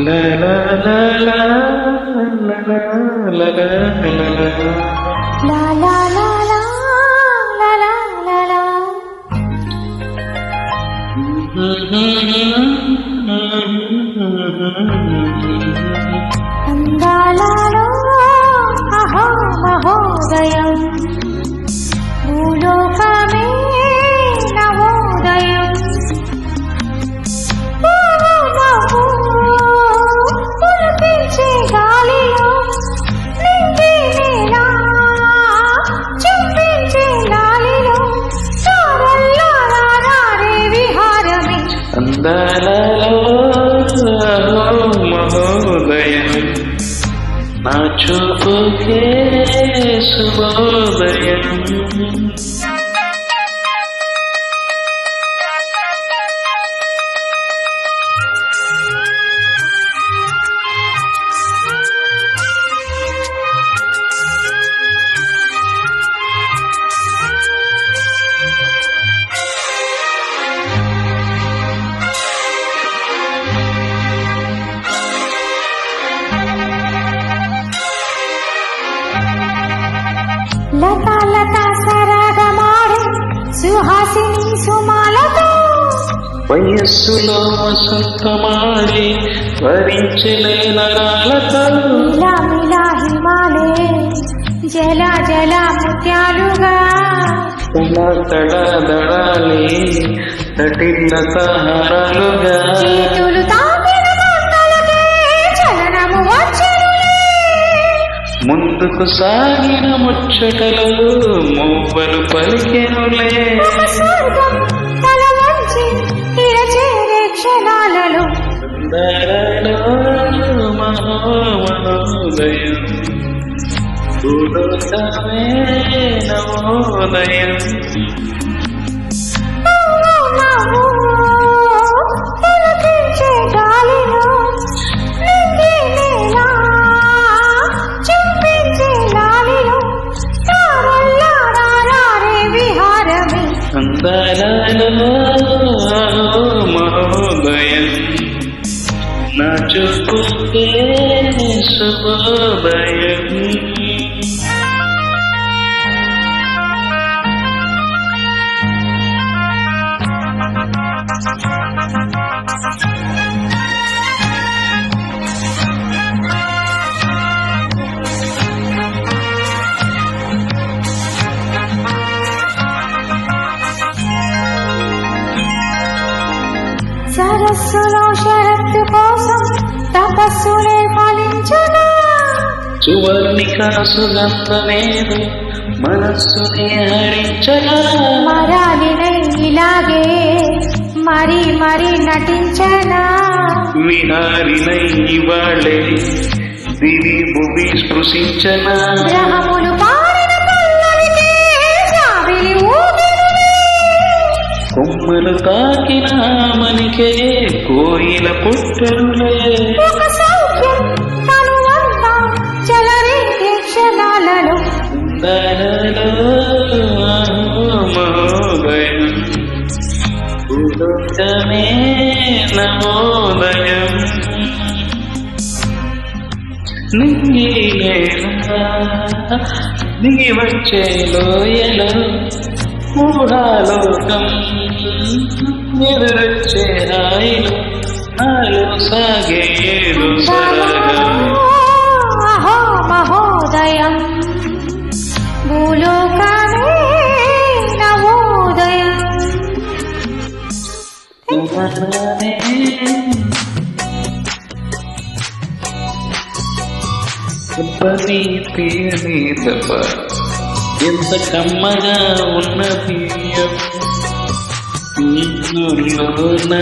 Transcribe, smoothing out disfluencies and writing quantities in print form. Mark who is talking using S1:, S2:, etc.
S1: La la la la la la la la la la
S2: la la la la la la la అందాలలో అహో మహోదయం భూలోకమే నవోదయం పులకించే గాలిలో నింగి నేల చుంబించే గాలిలో తారల్లారే విహారమే
S1: అందాలలో మహోదయం నా చూపుకే శుభోదయం
S2: లతా లతా సరాగమాడే సుహాసిని సుమాలతో
S1: వయస్సులో వసంతమాడి వరించలే నరాలతో
S2: మిలా మిలా హిమాలే జల జల ముత్యాలుగా
S1: తల తడ దడాలి తటిల్ల తారాలుగా
S2: చేతులు తాకిన కొండలకే చలనము వచ్చెనులే
S1: ముందుకు సాగిన ముచ్చటలు మూవలు పలికెనులే
S2: ఒక స్వర్గం తల వంచి ఇర చేరే క్షణాలలో
S1: అందరలో మహోదయం భూలోకమే నవోదయం
S2: పులకించే గాలిలో నింగి నేల చుంబించే గాలిలో తారల్లారే విహారమే
S1: అందరలో మహోదయం నా చూపుకే శుభోదయం
S2: సరస్సులో షరత్తు కోసం తపస్సులే ఫలించునా
S1: సువర్ణికా సుగంధమేదు మనస్సునే హరించగా
S2: మరాలినై ఇలాగే మరి మరి నటించనా
S1: విహారినై ఇవాళే దివి భువి స్పృశించనా
S2: గ్రహములు పాడిన పల్లవికే జాబిలి ఊగెనులే
S1: కొమ్మలు తాకిన మనకే కోయిల పుట్టరులే
S2: ఒక సౌఖ్యం తనువంతా చెలరేగే క్షణాలలో
S1: అందరలో మహోదయం భూలోకమే నవోదయం నింగి నేల దిగి వచ్చే లోయలో ఊహాలోకం ఎదురొచ్చే రాయిలు నాలో సాగే ఏదో సరగం
S2: అహో మహోదయం భూలోకమే నవోదయం
S1: పని తీయని తప్ప ఎంత కమ్మగా ఉన్నది నిన్ను నా